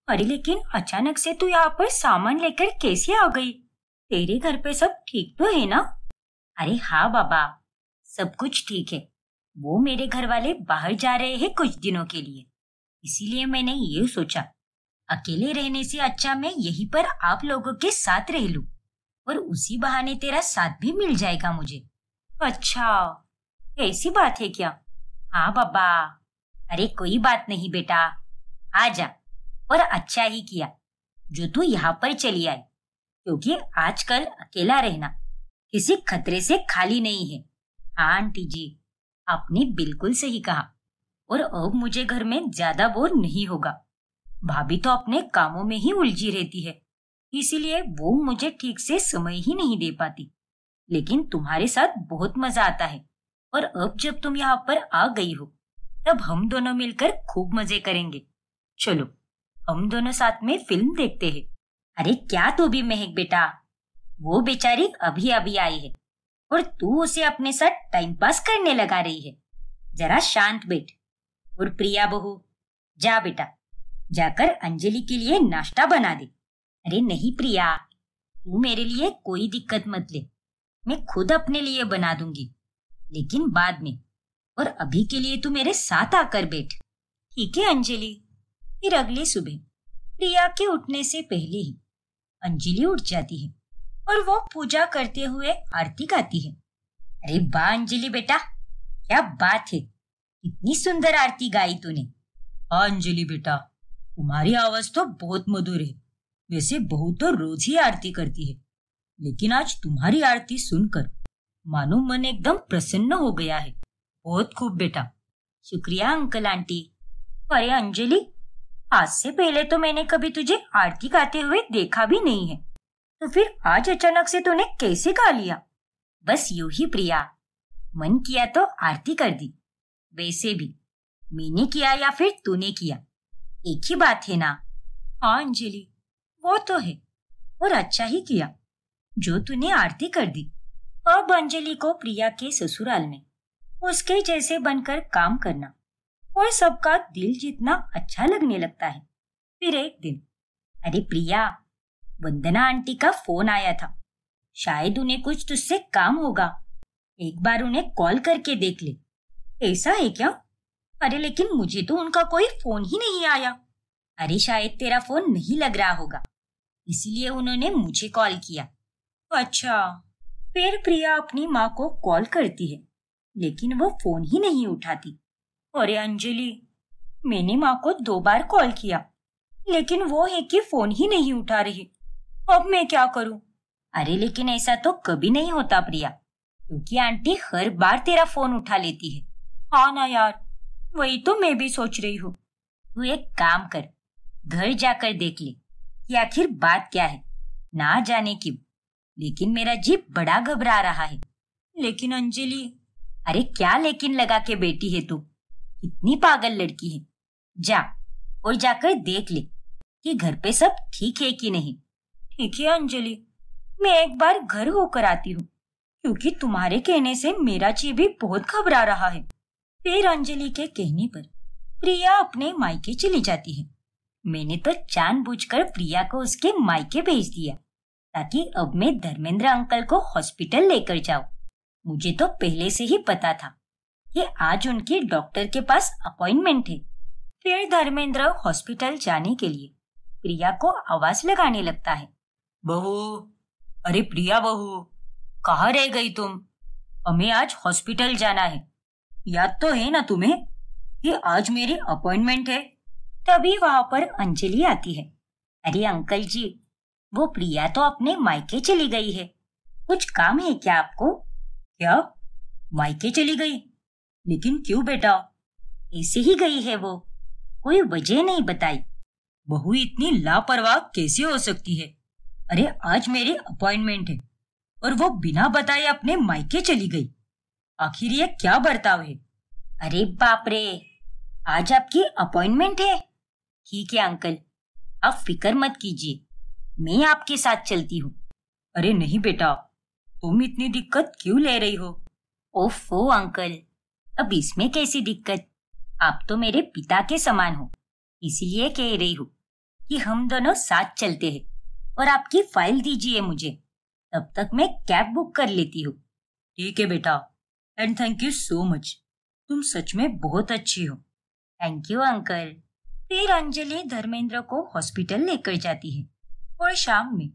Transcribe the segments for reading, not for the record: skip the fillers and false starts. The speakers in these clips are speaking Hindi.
अरे लेकिन अचानक से तू यहाँ पर सामान लेकर कैसे आ गई? तेरे घर पे सब ठीक तो है ना? अरे हाँ बाबा, सब कुछ ठीक है। वो मेरे घर वाले बाहर जा रहे हैं कुछ दिनों के लिए, इसीलिए मैंने ये सोचा अकेले रहने से अच्छा मैं यहीं पर आप लोगों के साथ रह लूं और उसी बहाने तेरा साथ भी मिल जाएगा मुझे। अच्छा, ऐसी बात है क्या? हाँ बाबा। अरे कोई बात नहीं बेटा, आ जा। और अच्छा ही किया जो तू यहाँ पर चली आई, क्योंकि आजकल अकेला रहना किसी खतरे से खाली नहीं है। हाँ आंटी जी, आपने बिल्कुल सही कहा। और अब मुझे घर में ज्यादा बोर नहीं होगा। भाभी तो अपने कामों में ही उलझी रहती है, इसीलिए वो मुझे ठीक से समय ही नहीं दे पाती। लेकिन तुम्हारे साथ बहुत मजा आता है, और अब जब तुम यहाँ पर आ गई हो तब हम दोनों मिलकर खूब मजे करेंगे। चलो हम दोनों साथ में फिल्म देखते हैं। अरे क्या तू भी महक बेटा, वो बेचारी अभी अभी आई है और तू उसे अपने साथ टाइम पास करने लगा रही है। जरा शांत बैठ। और प्रिया बहू, जा बेटा, जाकर अंजलि के लिए नाश्ता बना दे। अरे नहीं प्रिया, तू मेरे लिए कोई दिक्कत मत ले, मैं खुद अपने लिए बना दूंगी, लेकिन बाद में। और अभी के लिए तू मेरे साथ आकर बैठ। ठीक है अंजलि। फिर अगली सुबह प्रिया के उठने से पहले ही अंजलि उठ जाती है और वो पूजा करते हुए आरती गाती है। अरे वाह अंजलि बेटा, क्या बात है, कितनी सुंदर आरती गाई तूने। हाँ अंजलि बेटा, तुम्हारी आवाज तो बहुत मधुर है। वैसे बहू तो रोज ही आरती करती है, लेकिन आज तुम्हारी आरती सुनकर मानो मन एकदम प्रसन्न हो गया है। बहुत खूब बेटा। शुक्रिया अंकल आंटी। अरे अंजलि, आज से पहले तो मैंने कभी तुझे आरती गाते हुए देखा भी नहीं है, तो फिर आज अचानक से तूने कैसे गा लिया? बस यूं ही प्रिया, मन किया तो आरती कर दी। वैसे भी मैंने किया या फिर तूने किया, एक ही बात है ना। हाँ अंजलि, वो तो है, और अच्छा ही किया जो तूने आरती कर दी। अब अंजलि को प्रिया के ससुराल में उसके जैसे बनकर काम करना और सबका दिल जीतना अच्छा लगने लगता है। फिर एक दिन, अरे प्रिया, वंदना आंटी का फोन आया था, शायद उन्हें कुछ तुझसे काम होगा, एक बार उन्हें कॉल करके देख ले। ऐसा है क्या? अरे लेकिन मुझे तो उनका कोई फोन ही नहीं आया। अरे शायद तेरा फोन नहीं लग रहा होगा, इसीलिए उन्होंने मुझे कॉल किया। अच्छा। फिर प्रिया अपनी माँ को कॉल करती है, लेकिन वो फोन ही नहीं उठाती। अरे अंजलि, मैंने माँ को 2 बार कॉल किया, लेकिन वो है कि फोन ही नहीं उठा रही। अब मैं क्या करूं? अरे लेकिन ऐसा तो कभी नहीं होता प्रिया, क्योंकि आंटी हर बार तेरा फोन उठा लेती है। हाँ ना यार, वही तो मैं भी सोच रही हूँ। तू एक काम कर, घर जाकर देख ले कि आखिर बात क्या है। ना जाने क्यों, लेकिन मेरा जी बड़ा घबरा रहा है। लेकिन अंजलि, अरे क्या लेकिन लगा के बैठी है तू, कितनी पागल लड़की है। जा और जाकर देख ले कि घर पे सब ठीक है कि नहीं। ठीक है अंजलि, मैं एक बार घर होकर आती हूँ, क्योंकि तुम्हारे कहने से मेरा जी भी बहुत घबरा रहा है। फिर अंजलि के कहने पर प्रिया अपने मायके चली जाती है। मैंने तो जानबूझकर प्रिया को उसके मायके भेज दिया, ताकि अब मैं धर्मेंद्र अंकल को हॉस्पिटल लेकर जाऊं। मुझे तो पहले से ही पता था कि आज उनके डॉक्टर के पास अपॉइंटमेंट है। फिर धर्मेंद्र हॉस्पिटल जाने के लिए प्रिया को आवाज लगाने लगता है। बहू, अरे प्रिया बहू, कहाँ रह गई तुम? हमें आज हॉस्पिटल जाना है। याद तो है ना तुम्हें कि आज मेरी अपॉइंटमेंट है? तभी वहां पर अंजलि आती है। अरे अंकल जी, वो प्रिया तो अपने मायके चली गई है, कुछ काम है क्या आपको? क्या, मायके चली गई? लेकिन क्यों बेटा? ऐसे ही गई है वो, कोई वजह नहीं बताई। बहू इतनी लापरवाह कैसे हो सकती है? अरे आज मेरी अपॉइंटमेंट है और वो बिना बताए अपने मायके चली गई। आखिर ये क्या बर्ताव है? अरे बाप रे, आज आपकी अपॉइंटमेंट है? ठीक है अंकल, आप फिक्र मत कीजिए, मैं आपके साथ चलती हूँ। अरे नहीं बेटा, तुम इतनी दिक्कत क्यों ले रही हो? ओफो अंकल, अब इसमें कैसी दिक्कत? आप तो मेरे पिता के समान हो, इसीलिए कह रही हूँ। कि हम दोनों साथ चलते हैं और आपकी फाइल दीजिए मुझे, तब तक मैं कैब बुक कर लेती हूँ। ठीक है बेटा, and thank you so much. तुम सच में बहुत अच्छी हो। Thank you uncle. फिर अंजलि धर्मेंद्र को हॉस्पिटल लेकर जाती है और शाम में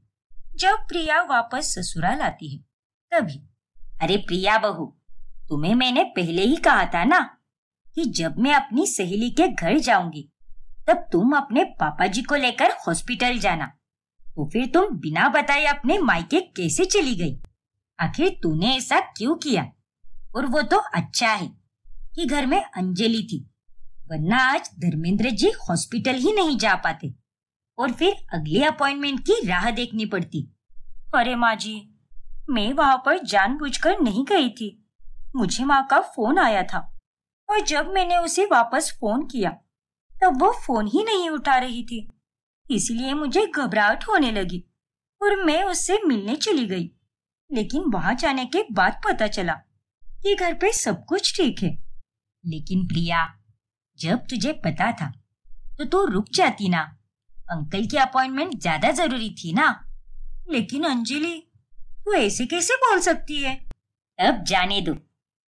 जब प्रिया वापस ससुराल आती है तभी, अरे प्रिया बहू, तुम्हें मैंने पहले ही कहा था ना कि जब मैं अपनी सहेली के घर जाऊंगी तब तुम अपने पापा जी को लेकर हॉस्पिटल जाना। तो फिर तुम बिना बताए अपने मायके कैसे चली गई? आखिर तूने ऐसा क्यों किया? और वो तो अच्छा है कि घर में अंजलि थी, वरना आज धर्मेंद्र जी हॉस्पिटल ही नहीं जा पाते और फिर अगले अपॉइंटमेंट की राह देखनी पड़ती। अरे माँ जी, मैं वहां पर जानबूझकर नहीं गई थी। मुझे माँ का फोन आया था और जब मैंने उसे वापस फोन किया तब वो फोन ही नहीं उठा रही थी। इसलिए मुझे घबराहट होने लगी और मैं उससे मिलने चली गई। लेकिन वहां जाने के बाद पता चला कि घर पे सब कुछ ठीक है। लेकिन प्रिया, जब तुझे पता था तो तू रुक जाती ना। अंकल की अपॉइंटमेंट ज्यादा जरूरी थी ना। लेकिन अंजलि, तू ऐसे कैसे बोल सकती है? अब जाने दो,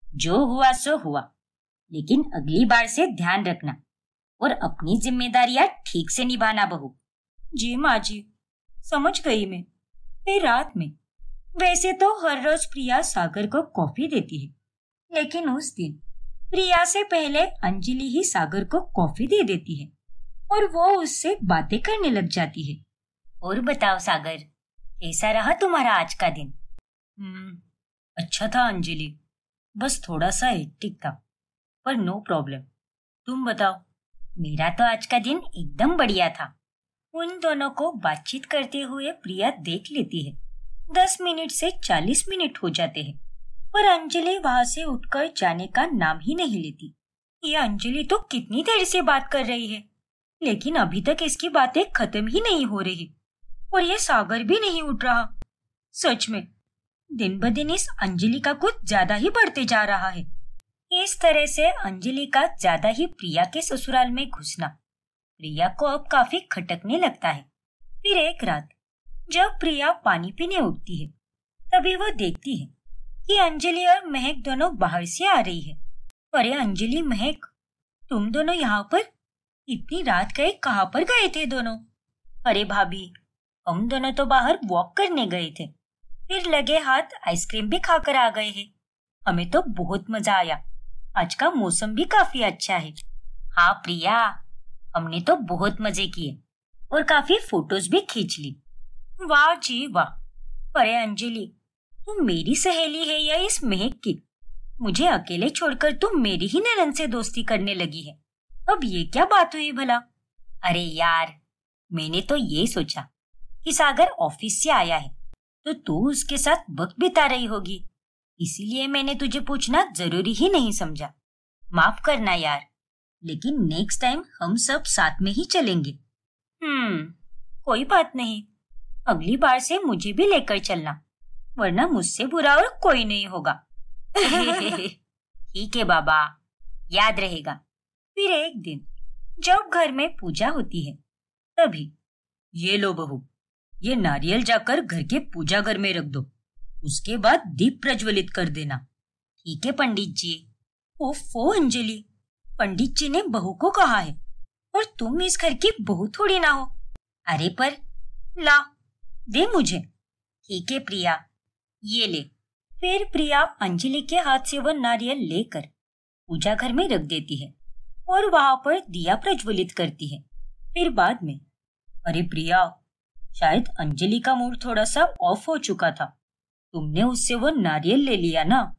जो हुआ सो हुआ। लेकिन अगली बार से ध्यान रखना और अपनी जिम्मेदारियां ठीक से निभाना बहू। जी माँ जी, समझ गई मैं। फिर रात में वैसे तो हर रोज प्रिया सागर को कॉफी देती है, लेकिन उस दिन प्रिया से पहले अंजलि ही सागर को कॉफी दे देती है और वो उससे बातें करने लग जाती है। और बताओ सागर, कैसा रहा तुम्हारा आज का दिन? अच्छा था अंजलि, बस थोड़ा सा हेक्टिक था, पर नो प्रॉब्लम। तुम बताओ। मेरा तो आज का दिन एकदम बढ़िया था। उन दोनों को बातचीत करते हुए प्रिया देख लेती है 10 मिनट से 40 मिनट हो जाते हैं, पर अंजलि वहां से उठकर जाने का नाम ही नहीं लेती। ये अंजलि तो कितनी देर से बात कर रही है, लेकिन अभी तक इसकी बातें खत्म ही नहीं हो रही और ये सागर भी नहीं उठ रहा। सच में दिन ब दिन इस अंजलि का कुछ ज्यादा ही बढ़ते जा रहा है। इस तरह से अंजलि का ज्यादा ही प्रिया के ससुराल में घुसना प्रिया को अब काफी खटकने लगता है। फिर एक रात जब प्रिया पानी पीने उठती है तभी वो देखती है कि अंजलि और महक दोनों बाहर से आ रही है। अरे अंजलि, महक, तुम दोनों यहाँ पर? इतनी रात गए कहाँ पर गए थे दोनों? अरे भाभी, हम दोनों तो बाहर वॉक करने गए थे, फिर लगे हाथ आइसक्रीम भी खाकर आ गए हैं। हमें तो बहुत मजा आया। आज का मौसम भी काफी अच्छा है। हाँ प्रिया, हमने तो बहुत मजे किए और काफी फोटोज भी खींच ली। वाह जी वाह। अरे अंजलि, तुम मेरी सहेली है या इस महक की? मुझे अकेले छोड़कर तुम मेरी ही ननद से दोस्ती करने लगी है। अब ये क्या बात हुई भला? अरे यार, मैंने तो ये सोचा कि सागर ऑफिस से आया है तो तू उसके साथ वक्त बिता रही होगी, इसीलिए मैंने तुझे पूछना जरूरी ही नहीं समझा। माफ करना यार, लेकिन नेक्स्ट टाइम हम सब साथ में ही चलेंगे। कोई बात नहीं, अगली बार से मुझे भी लेकर चलना, वरना मुझसे बुरा और कोई नहीं होगा। ठीक है बाबा, याद रहेगा। फिर एक दिन जब घर में पूजा होती है तभी, ये लो बहू, ये नारियल जाकर घर के पूजा घर में रख दो, उसके बाद दीप प्रज्वलित कर देना। ठीक है पंडित जी। ओफो अंजलि, पंडित जी ने बहू को कहा है और तुम इस घर की बहू थोड़ी ना हो। अरे पर ला, दे मुझे। ठीक है प्रिया, ये ले। फिर प्रिया अंजलि के हाथ से वह नारियल लेकर पूजा घर में रख देती है और वहां पर दिया प्रज्वलित करती है। फिर बाद में, अरे प्रिया, शायद अंजलि का मूड थोड़ा सा ऑफ हो चुका था। तुमने उससे वो नारियल ले लिया ना,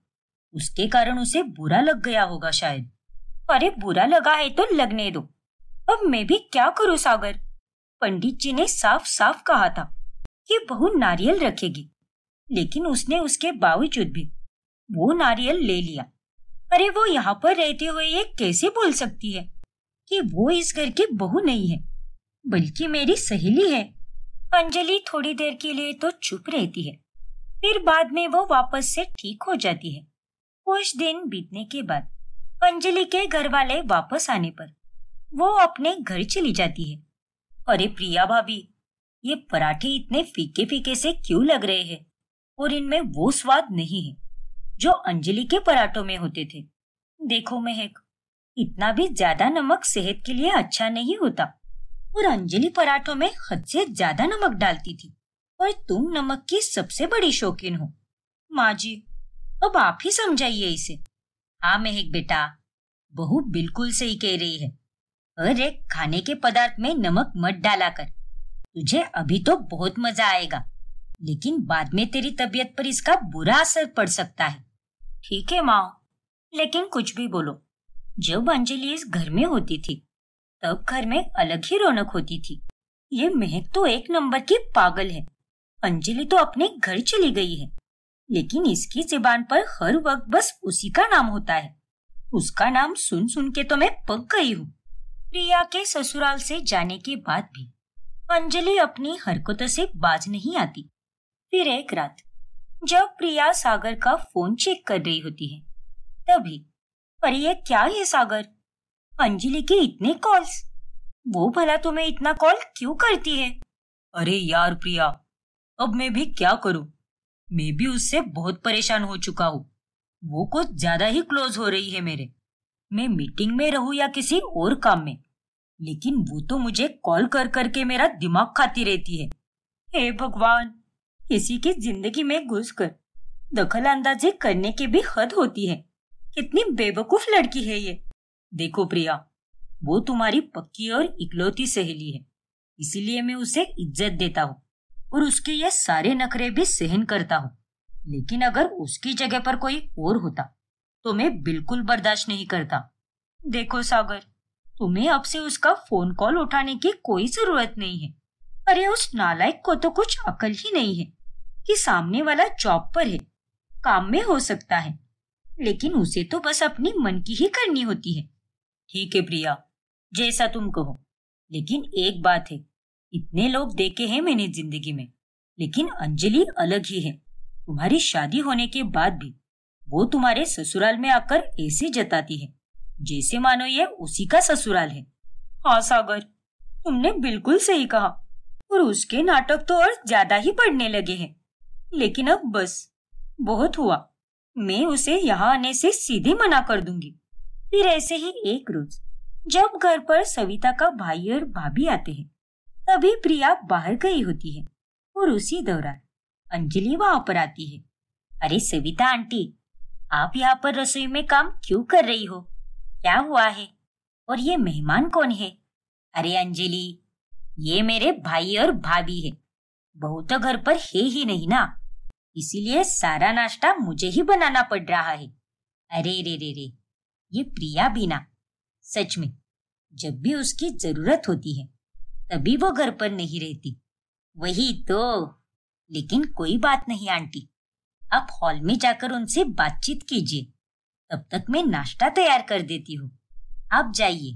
उसके कारण उसे बुरा लग गया होगा शायद। अरे बुरा लगा है तो लगने दो, अब मैं भी क्या करूं सागर? पंडित जी ने साफ साफ कहा था कि बहू नारियल रखेगी, लेकिन उसने उसके बावजूद भी वो नारियल ले लिया। अरे वो यहाँ पर रहते हुए ये कैसे बोल सकती है कि वो इस घर की बहू नहीं है, बल्कि मेरी सहेली है? अंजलि थोड़ी देर के लिए तो चुप रहती है, फिर बाद में वो वापस से ठीक हो जाती है। कुछ दिन बीतने के बाद अंजलि के घर वाले वापस आने पर वो अपने घर चली जाती है अरे प्रिया भाभी, ये पराठे इतने फीके फीके से क्यों लग रहे हैं? और इनमें वो स्वाद नहीं है जो अंजलि के पराठों में होते थे। देखो महक, इतना भी ज्यादा नमक सेहत के लिए अच्छा नहीं होता। और अंजलि पराठों में हद से ज्यादा नमक डालती थी, और तुम नमक की सबसे बड़ी शौकीन हो। माँ जी, अब आप ही समझाइए इसे। हाँ महक बेटा, बहू बिल्कुल सही कह रही है। हर एक खाने के पदार्थ में नमक मत डाला कर। तुझे अभी तो बहुत मजा आएगा, लेकिन बाद में तेरी तबीयत पर इसका बुरा असर पड़ सकता है। ठीक है माँ, लेकिन कुछ भी बोलो, जब अंजलि इस घर में होती थी तब घर में अलग ही रौनक होती थी। ये महक तो एक नंबर की पागल है। अंजलि तो अपने घर चली गई है, लेकिन इसकी जुबान पर हर वक्त बस उसी का नाम होता है। उसका नाम सुन सुन के तो मैं पक गई हूँ। प्रिया के ससुराल से जाने के बाद भी अंजलि अपनी हरकतों से बाज नहीं आती। फिर एक रात जब प्रिया सागर का फोन चेक कर रही होती है, तभी अरे ये क्या है सागर, अंजलि के इतने कॉल्स, वो भला तुम्हें इतना कॉल क्यों करती है? अरे यार प्रिया, अब मैं भी क्या करूं, मैं भी उससे बहुत परेशान हो चुका हूँ। वो कुछ ज्यादा ही क्लोज हो रही है मेरे। मैं मीटिंग में रहूं या किसी और काम में, लेकिन वो तो मुझे कॉल कर करके मेरा दिमाग खाती रहती है। हे भगवान, किसी की जिंदगी में घुसकर दखल अंदाजी करने की भी हद होती है। कितनी बेवकूफ लड़की है ये। देखो प्रिया, वो तुम्हारी पक्की और इकलौती सहेली है, इसीलिए मैं उसे इज्जत देता हूँ और उसके ये सारे नखरे भी सहन करता हूँ। लेकिन अगर उसकी जगह पर कोई और होता तो मैं बिल्कुल बर्दाश्त नहीं करता। देखो सागर, तुम्हें अब से उसका फोन कॉल उठाने की कोई जरूरत नहीं है। अरे उस नालायक को तो कुछ अकल ही नहीं है कि सामने वाला जॉब पर है, काम में हो सकता है, लेकिन उसे तो बस अपनी मन की ही करनी होती है। ठीक है प्रिया, जैसा तुम कहो, लेकिन एक बात है, इतने लोग देखे हैं मैंने जिंदगी में, लेकिन अंजलि अलग ही है। तुम्हारी शादी होने के बाद भी वो तुम्हारे ससुराल में आकर ऐसे जताती है जैसे मानो ये उसी का ससुराल है। हाँ सागर, तुमने बिल्कुल सही कहा, और उसके नाटक तो और ज्यादा ही बढ़ने लगे हैं। लेकिन अब बस, बहुत हुआ। मैं उसे यहाँ आने से सीधे मना कर दूंगी। फिर ऐसे ही एक रोज जब घर पर सविता का भाई और भाभी आते हैं, तभी प्रिया बाहर गई होती है और उसी दौरान अंजलि वहां पर आती है। अरे सविता आंटी, आप यहाँ पर रसोई में काम क्यों कर रही हो? क्या हुआ है? और ये मेहमान कौन है? अरे अंजलि, ये मेरे भाई और भाभी है। बहू तो घर पर है ही नहीं ना, इसीलिए सारा नाश्ता मुझे ही बनाना पड़ रहा है। अरे रे रे रे, ये प्रिया भी ना, सच में जब भी उसकी जरूरत होती है तभी वो घर पर नहीं रहती। वही तो। लेकिन कोई बात नहीं आंटी, आप हॉल में जाकर उनसे बातचीत कीजिए, तब तक मैं नाश्ता तैयार कर देती हूँ। आप जाइए।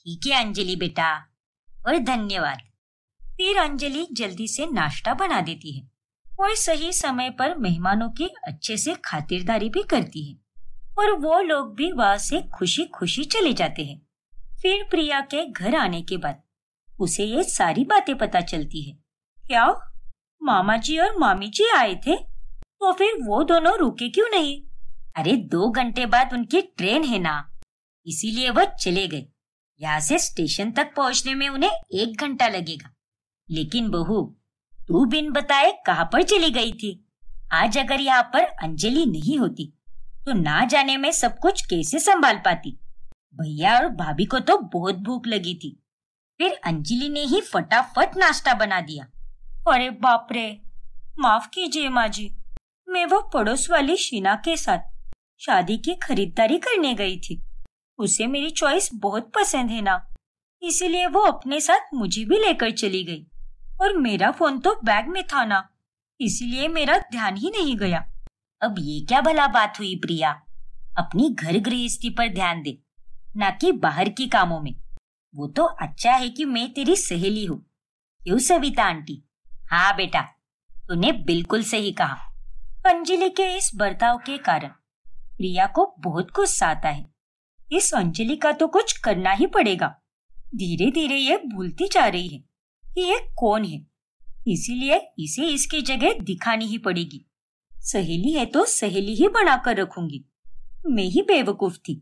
ठीक है अंजलि बेटा, और धन्यवाद। फिर अंजलि जल्दी से नाश्ता बना देती है और सही समय पर मेहमानों की अच्छे से खातिरदारी भी करती है, और वो लोग भी वहां से खुशी खुशी चले जाते हैं। फिर प्रिया के घर आने के बाद उसे ये सारी बातें पता चलती है। क्या मामा जी और मामी जी आए थे? तो फिर वो दोनों रुके क्यों नहीं? अरे 2 घंटे बाद उनकी ट्रेन है ना, इसीलिए वो चले गए। यहाँ से स्टेशन तक पहुंचने में उन्हें 1 घंटा लगेगा। लेकिन बहू, तू बिन बताए कहाँ पर चली गई थी? आज अगर यहाँ पर अंजलि नहीं होती तो ना जाने में सब कुछ कैसे संभाल पाती। भैया और भाभी को तो बहुत भूख लगी थी, फिर अंजलि ने ही फटाफट नाश्ता बना दिया। अरे बाप रे, माफ कीजिए माँ जी, मैं वो पड़ोस वाली शीना के साथ शादी की खरीदारी करने गई थी। उसे मेरी चॉइस बहुत पसंद है ना, इसीलिए वो अपने साथ मुझे भी लेकर चली गई, और मेरा फोन तो बैग में था ना, इसीलिए मेरा ध्यान ही नहीं गया। अब ये क्या भला बात हुई प्रिया? अपनी घर गृहस्थी पर ध्यान दे, ना कि बाहर की कामों में। वो तो अच्छा है कि मैं तेरी सहेली हूँ। क्यों सविता आंटी? हाँ बेटा, तूने बिल्कुल सही कहा। अंजलि के इस बर्ताव के कारण प्रिया को बहुत गुस्सा आता है। इस अंजलि का तो कुछ करना ही पड़ेगा। धीरे धीरे ये भूलती जा रही है कि ये कौन है, इसीलिए इसे इसकी जगह दिखानी ही पड़ेगी। सहेली है तो सहेली ही बनाकर रखूंगी। मैं ही बेवकूफ थी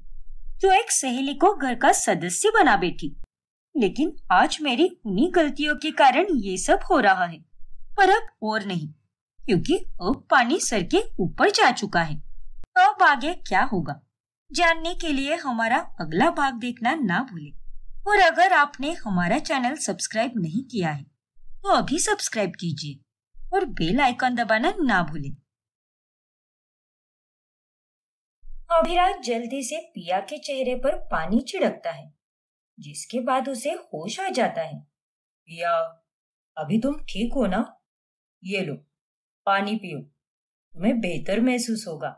जो एक सहेली को घर का सदस्य बना बैठी। लेकिन आज मेरी उन्हीं गलतियों के कारण ये सब हो रहा है। पर अब और नहीं, क्योंकि अब पानी सर के ऊपर जा चुका है। अब आगे क्या होगा जानने के लिए हमारा अगला भाग देखना ना भूलें। और अगर आपने हमारा चैनल सब्सक्राइब नहीं किया है तो अभी सब्सक्राइब कीजिए और बेल आइकन दबाना ना भूलें। अभिराज जल्दी से पिया के चेहरे पर पानी छिड़कता है, जिसके बाद उसे होश आ जाता है। पिया, अभी तुम ठीक हो ना? ये लो, पानी पियो, तुम्हें बेहतर महसूस होगा।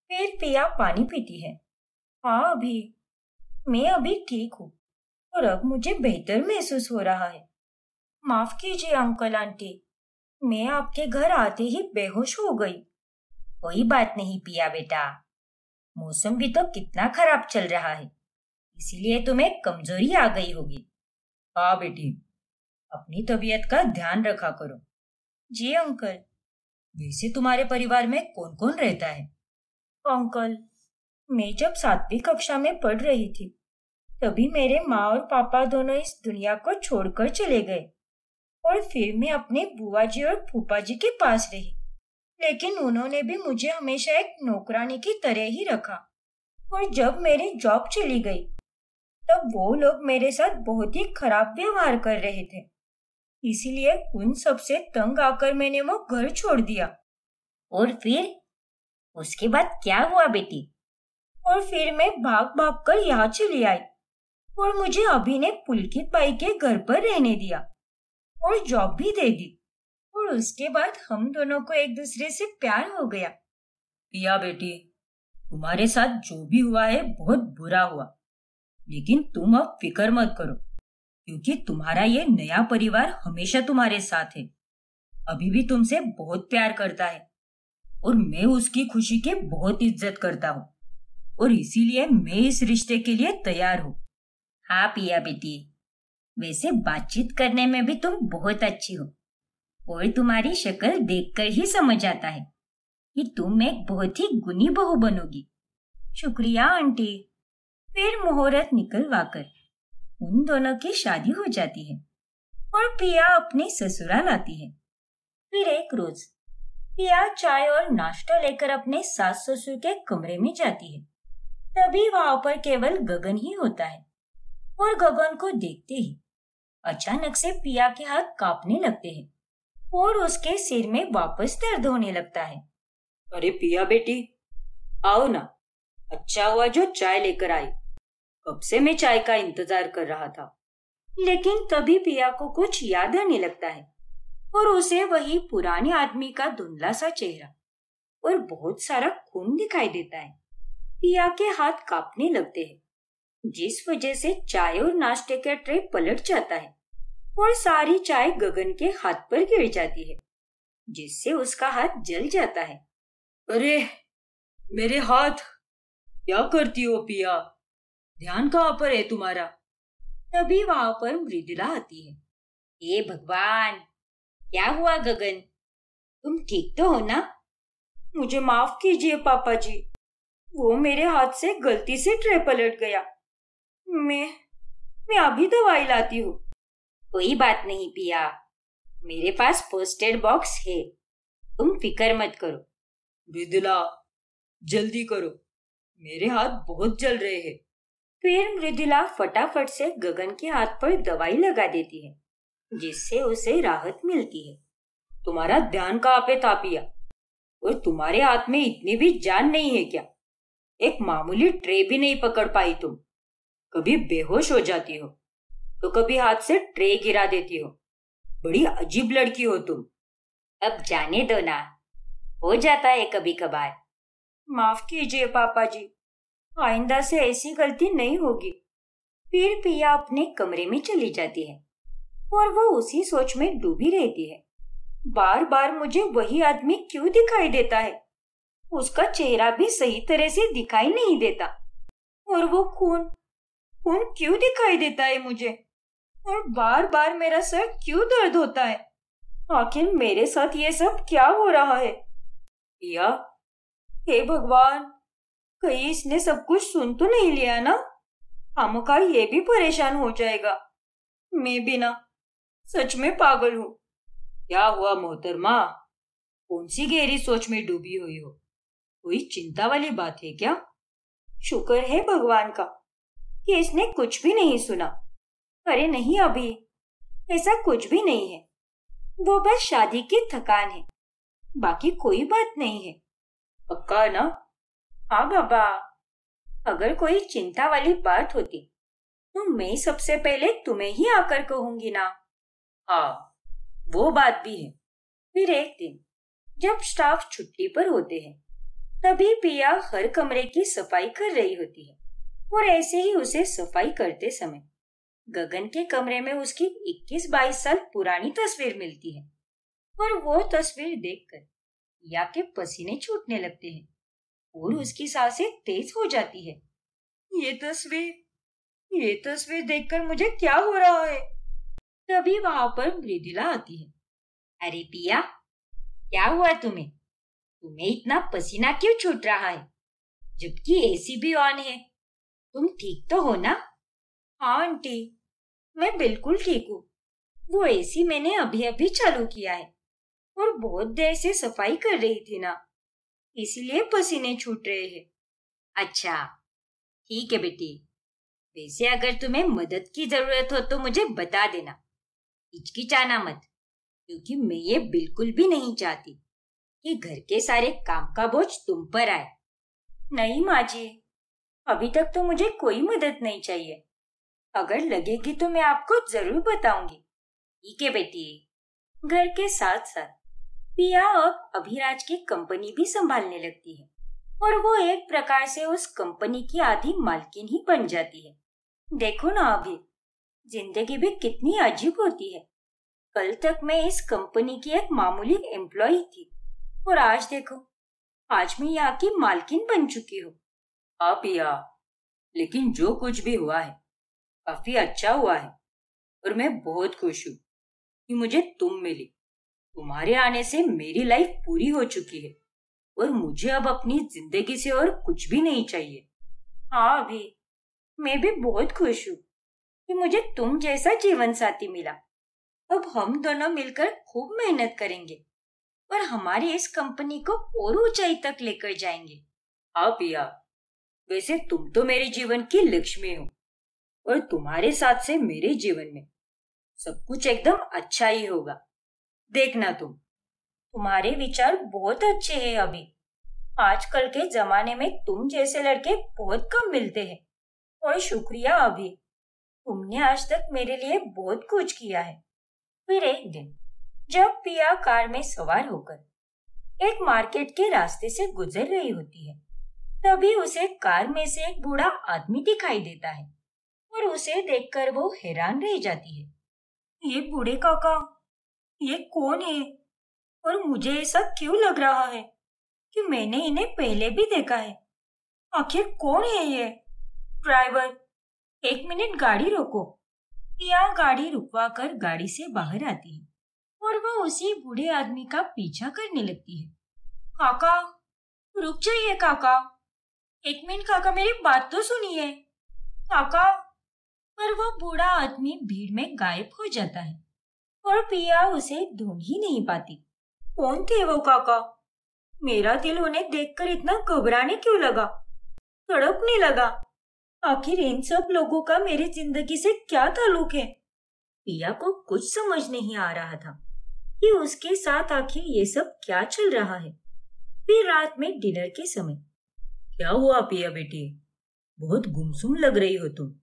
फिर पिया पानी पीती है। हाँ, मैं अभी ठीक हूँ और अब मुझे बेहतर महसूस हो रहा है। माफ कीजिए अंकल आंटी, मैं आपके घर आते ही बेहोश हो गई। कोई बात नहीं पिया बेटा, मौसम भी तो कितना खराब चल रहा है, इसीलिए तुम्हें कमजोरी आ गई होगी। हाँ बेटी, अपनी तबीयत का ध्यान रखा करो। जी अंकल। वैसे तुम्हारे परिवार में कौन कौन रहता है? अंकल, मैं जब 7वीं कक्षा में पढ़ रही थी तभी मेरे माँ और पापा दोनों इस दुनिया को छोड़कर चले गए और फिर मैं अपने बुआ जी और फूफा जी के पास रही। लेकिन उन्होंने भी मुझे हमेशा एक नौकरानी की तरह ही रखा और जब मेरी जॉब चली गई तब वो लोग मेरे साथ बहुत ही खराब व्यवहार कर रहे थे। इसीलिए उन सब से तंग आकर मैंने वो घर छोड़ दिया। और फिर उसके बाद क्या हुआ बेटी? और फिर मैं भाग भाग कर यहाँ चली आई और मुझे अभी ने पुलकित बाई के घर पर रहने दिया और जॉब भी दे दी और उसके बाद हम दोनों को एक दूसरे से प्यार हो गया। पिया बेटी, तुम्हारे साथ जो भी हुआ है बहुत बुरा हुआ, लेकिन तुम अब फिक्र मत करो, क्योंकि तुम्हारा ये नया परिवार हमेशा तुम्हारे साथ है। अभी भी तुमसे बहुत प्यार करता है और मैं उसकी खुशी की बहुत इज्जत करता हूँ और इसीलिए मैं इस रिश्ते के लिए तैयार हूँ। हाँ पिया बेटी, वैसे बातचीत करने में भी तुम बहुत अच्छी हो और तुम्हारी शक्ल देखकर ही समझ आता है कि तुम एक बहुत ही गुणी बहू बनोगी। शुक्रिया आंटी। फिर मुहूर्त निकलवाकर उन दोनों की शादी हो जाती है और पिया अपने ससुराल आती है। फिर एक रोज पिया चाय और नाश्ता लेकर अपने सास ससुर के कमरे में जाती है। तभी वहां पर केवल गगन ही होता है और गगन को देखते ही अचानक से पिया के हाथ कांपने लगते हैं और उसके सिर में वापस दर्द होने लगता है। अरे पिया बेटी, आओ ना, अच्छा हुआ जो चाय लेकर आई। कब से मैं चाय का इंतजार कर रहा था। लेकिन तभी पिया को कुछ याद आने लगता है और उसे वही पुराने आदमी का धुंधला सा चेहरा और बहुत सारा खून दिखाई देता है। पिया के हाथ कांपने लगते हैं, जिस वजह से चाय और नाश्ते का ट्रे पलट जाता है और सारी चाय गगन के हाथ पर गिर जाती है, जिससे उसका हाथ जल जाता है। अरे मेरे हाथ! क्या करती हो पिया? ध्यान कहाँ पर है तुम्हारा? तभी वहां पर मृदुला आती है। हे भगवान, क्या हुआ गगन? तुम ठीक तो हो ना? मुझे माफ कीजिए पापा जी, वो मेरे हाथ से गलती से ट्रे पलट गया। मैं अभी दवाई लाती हूँ। कोई बात नहीं पिया, मेरे पास फर्स्ट एड बॉक्स है, तुम फिक्र मत करो। मृदुला, जल्दी करो, मेरे हाथ बहुत जल रहे हैं। फिर मृदुला फटाफट से गगन के हाथ पर दवाई लगा देती है, जिससे उसे राहत मिलती है। तुम्हारा ध्यान कहाँ पे था पिया? और तुम्हारे हाथ में इतनी भी जान नहीं है क्या? एक मामूली ट्रे भी नहीं पकड़ पाई तुम। कभी बेहोश हो जाती हो तो कभी हाथ से ट्रे गिरा देती हो। बड़ी अजीब लड़की हो तुम। अब जाने दो ना, हो जाता है कभी कभार। माफ कीजिए पापा जी, आइंदा से ऐसी गलती नहीं होगी। फिर पिया अपने कमरे में चली जाती है और वो उसी सोच में डूबी रहती है। बार बार मुझे वही आदमी क्यों दिखाई देता है? उसका चेहरा भी सही तरह से दिखाई नहीं देता और वो खून क्यों दिखाई देता है मुझे? और बार बार मेरा सर क्यों दर्द होता है? आखिर मेरे साथ ये सब क्या हो रहा है? पिया, हे भगवान, कहीं इसने सब कुछ सुन तो नहीं लिया ना? खामखा ये भी परेशान हो जाएगा। मैं भी ना सच में पागल हूँ। क्या हुआ मोहतरमा? कौन सी गहरी सोच में डूबी हुई हो? कोई चिंता वाली बात है क्या? शुक्र है भगवान का कि इसने कुछ भी नहीं सुना। अरे नहीं अभी, ऐसा कुछ भी नहीं है। वो बस शादी की थकान है, बाकी कोई बात नहीं है। पक्का ना? हाँ बाबा, अगर कोई चिंता वाली बात होती तो मैं सबसे पहले तुम्हें ही आकर कहूंगी ना। हाँ, वो बात भी है। फिर एक दिन जब स्टाफ छुट्टी पर होते हैं, तभी पिया हर कमरे की सफाई कर रही होती है और ऐसे ही उसे सफाई करते समय गगन के कमरे में उसकी 21-22 साल पुरानी तस्वीर मिलती है और वो तस्वीर देखकर पिया के पसीने छूटने लगते हैं और उसकी सांसें तेज हो जाती है। ये तस्वीर देखकर मुझे क्या हो रहा है? तभी वहां पर मृदुला आती है। अरे पिया, क्या हुआ तुम्हें? तुम्हें इतना पसीना क्यों छूट रहा है, जबकि एसी भी ऑन है? तुम ठीक तो हो ना? हाँ आंटी, मैं बिल्कुल ठीक हूँ। वो एसी मैंने अभी अभी चालू किया है और बहुत देर से सफाई कर रही थी ना, इसीलिए पसीने छूट रहे हैं। अच्छा, ठीक है बेटी। वैसे अगर तुम्हें मदद की जरूरत हो तो मुझे बता देना, हिचकिचाना मत, क्योंकि मैं ये बिल्कुल भी नहीं चाहती कि घर के सारे काम का बोझ तुम पर आए। नहीं माँ जी, अभी तक तो मुझे कोई मदद नहीं चाहिए। अगर लगेगी तो मैं आपको जरूर बताऊंगी। ठीक है बेटी। घर के साथ साथ पिया अब अभिराज की कंपनी भी संभालने लगती है और वो एक प्रकार से उस कंपनी की आधी मालकिन ही बन जाती है। देखो ना अभी, जिंदगी भी कितनी अजीब होती है। कल तक मैं इस कंपनी की एक मामूली एम्प्लॉय थी और आज देखो, आज मैं यहाँ की मालकिन बन चुकी हूँ। हाँ पिया, लेकिन जो कुछ भी हुआ है काफी अच्छा हुआ है और मैं बहुत खुश हूँ कि मुझे तुम मिली। तुम्हारे आने से मेरी लाइफ पूरी हो चुकी है और मुझे अब अपनी जिंदगी से और कुछ भी नहीं चाहिए। हाँ अभी, मैं भी बहुत खुश हूँ कि मुझे तुम जैसा जीवन साथी मिला। अब हम दोनों मिलकर खूब मेहनत करेंगे और हमारी इस कंपनी को और ऊंचाई तक लेकर जाएंगे। हाँ पिया, वैसे तुम तो मेरे जीवन की लक्ष्मी हो और तुम्हारे साथ से मेरे जीवन में सब कुछ एकदम अच्छा ही होगा। देखना तुम्हारे विचार बहुत अच्छे हैं अभी। आजकल के जमाने में तुम जैसे लड़के बहुत कम मिलते हैं और शुक्रिया अभी, तुमने आज तक मेरे लिए बहुत कुछ किया है। फिर एक दिन जब पिया कार में सवार होकर एक मार्केट के रास्ते से गुजर रही होती है, तभी उसे कार में से एक बूढ़ा आदमी दिखाई देता है और उसे देखकर वो हैरान रह जाती है। ये बूढ़े काका, ये कौन है और मुझे ऐसा क्यों लग रहा है कि मैंने इन्हें पहले भी देखा है? आखिर कौन है ये? ड्राइवर, 1 मिनट गाड़ी रोको। पिया गाड़ी रुकवा कर गाड़ी से बाहर आती है और वह उसी बूढ़े आदमी का पीछा करने लगती है। काका, रुक जाइए काका। 1 मिनट काका, मेरी बात तो सुनिए काका। पर वह बूढ़ा आदमी भीड़ में गायब हो जाता है और पिया उसे ढूंढ ही नहीं पाती। कौन थे वो काका? मेरा दिल उन्हें देखकर इतना घबराने क्यों लगा, तड़पने लगा। आखिर इन सब लोगों का मेरी जिंदगी से क्या ताल्लुक है? पिया को कुछ समझ नहीं आ रहा था कि उसके साथ आखिर ये सब क्या चल रहा है। फिर रात में डिनर के समय, क्या हुआ पिया बेटी? बहुत गुमसुम लग रही हो तुम।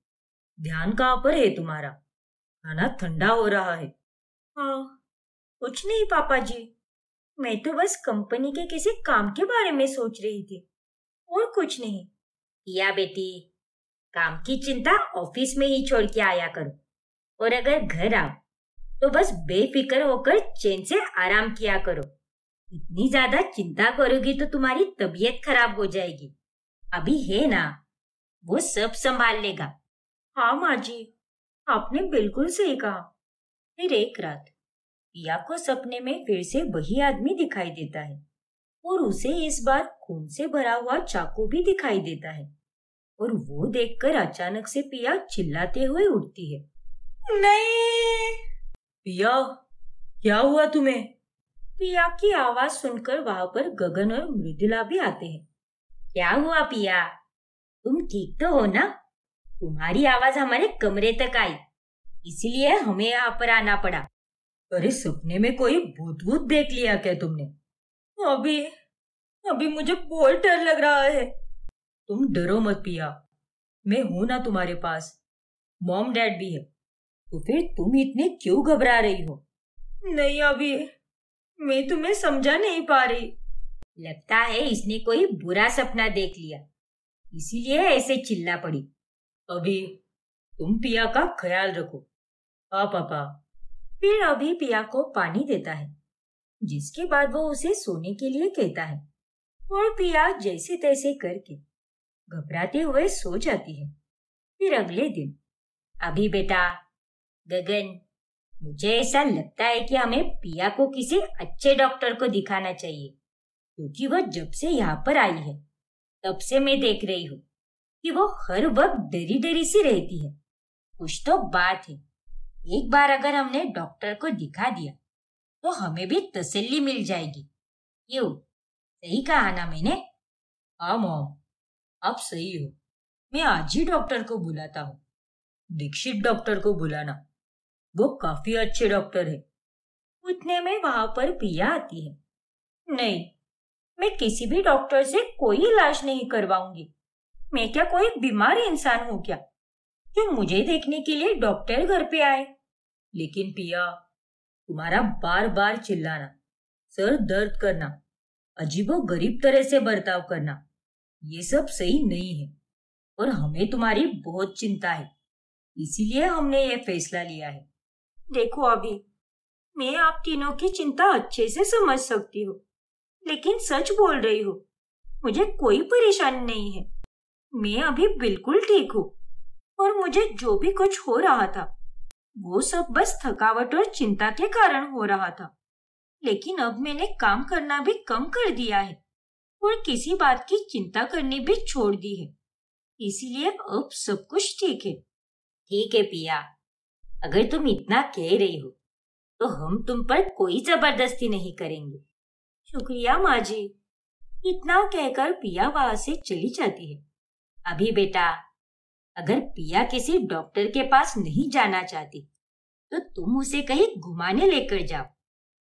ध्यान कहाँ पर है तुम्हारा? खाना ठंडा हो रहा है। हाँ, कुछ नहीं पापा जी, मैं तो बस कंपनी के किसी काम के बारे में सोच रही थी और कुछ नहीं। पिया बेटी, काम की चिंता ऑफिस में ही छोड़ के आया करो और अगर घर आओ तो बस बेफिक्र होकर चैन से आराम किया करो। इतनी ज्यादा चिंता करोगी तो तुम्हारी तबीयत खराब हो जाएगी। अभी है ना, वो सब संभाल लेगा। हाँ माँ जी, आपने बिल्कुल सही कहा। फिर एक रात पिया को सपने में फिर से वही आदमी दिखाई देता है और उसे इस बार खून से भरा हुआ चाकू भी दिखाई देता है और वो देखकर अचानक से पिया चिल्लाते हुए उठती है। नहीं। पिया, क्या हुआ तुम्हें? पिया की आवाज सुनकर वहां पर गगन और मृदुला भी आते हैं। क्या हुआ पिया, तुम ठीक तो हो ना? तुम्हारी आवाज हमारे कमरे तक आई, इसलिए हमें यहाँ पर आना पड़ा। अरे सपने में कोई भूत वूत देख लिया क्या तुमने? अभी अभी मुझे बहुत डर लग रहा है। तुम डरो मत पिया, मैं हूं ना तुम्हारे पास। मॉम डैड भी है। तो फिर तुम इतने क्यों घबरा रही हो? नहीं अभी मैं तुम्हें समझा नहीं पा रही। लगता है इसने कोई बुरा सपना देख लिया, इसीलिए ऐसे चिल्ला पड़ी। अभी तुम पिया का ख्याल रखो। हाँ पापा। फिर अभी पिया को पानी देता है, जिसके बाद वो उसे सोने के लिए कहता है और पिया जैसे तैसे करके घबराते हुए सो जाती है। फिर अगले दिन, अभी बेटा, गगन, मुझे ऐसा लगता है कि हमें पिया को किसी अच्छे डॉक्टर को दिखाना चाहिए, क्योंकि वह जब से यहाँ पर आई है तब से मैं देख रही हूँ कि वो हर वक्त डरी डरी सी रहती है। कुछ तो बात है। एक बार अगर हमने डॉक्टर को दिखा दिया तो हमें भी तसल्ली मिल जाएगी। क्यों, सही कहा ना मैंने? हाँ मॉम, आप सही हो। मैं आज ही डॉक्टर को बुलाता हूँ। दीक्षित डॉक्टर को बुलाना, वो काफी अच्छे डॉक्टर है। उतने में वहां पर पिया आती है। नहीं, मैं किसी भी डॉक्टर से कोई इलाज नहीं करवाऊंगी। मैं क्या कोई बीमार इंसान हूँ क्या, जो मुझे देखने के लिए डॉक्टर घर पे आए? लेकिन पिया, तुम्हारा बार बार चिल्लाना, सर दर्द करना, अजीबो गरीब तरह से बर्ताव करना, ये सब सही नहीं है और हमें तुम्हारी बहुत चिंता है, इसीलिए हमने ये फैसला लिया है। देखो अभी, मैं आप तीनों की चिंता अच्छे से समझ सकती हूँ, लेकिन सच बोल रही हूँ, मुझे कोई परेशानी नहीं है। मैं अभी बिल्कुल ठीक हूँ और मुझे जो भी कुछ हो रहा था वो सब बस थकावट और चिंता के कारण हो रहा था। लेकिन अब मैंने काम करना भी कम कर दिया है और किसी बात की चिंता करनी भी छोड़ दी है, इसीलिए अब सब कुछ ठीक है। ठीक है पिया, अगर तुम इतना कह रही हो तो हम तुम पर कोई जबरदस्ती नहीं करेंगे। शुक्रिया माँ जी। इतना कहकर पिया वहां से चली जाती है। अभी बेटा, अगर पिया किसी डॉक्टर के पास नहीं जाना चाहती तो तुम उसे कहीं घुमाने लेकर जाओ।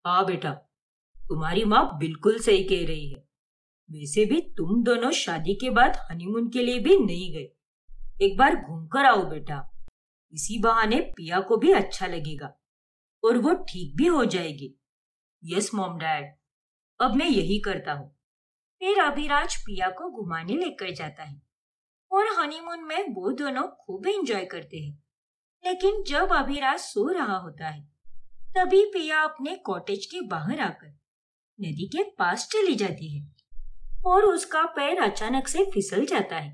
हाँ बेटा, तुम्हारी माँ बिल्कुल सही कह रही है। वैसे भी तुम दोनों शादी के बाद हनीमून के लिए भी नहीं गए। एक बार घूमकर आओ बेटा, इसी बहाने पिया को भी अच्छा लगेगा और वो ठीक भी हो जाएगी। यस मॉम डैड, अब मैं यही करता हूँ। फिर अभिराज पिया को घुमाने लेकर जाता है और हनीमून में वो दोनों खूब एंजॉय करते हैं। लेकिन जब अभिराज सो रहा होता है तभी पिया अपने कॉटेज के बाहर आकर नदी के पास चली जाती है और उसका पैर अचानक से फिसल जाता है,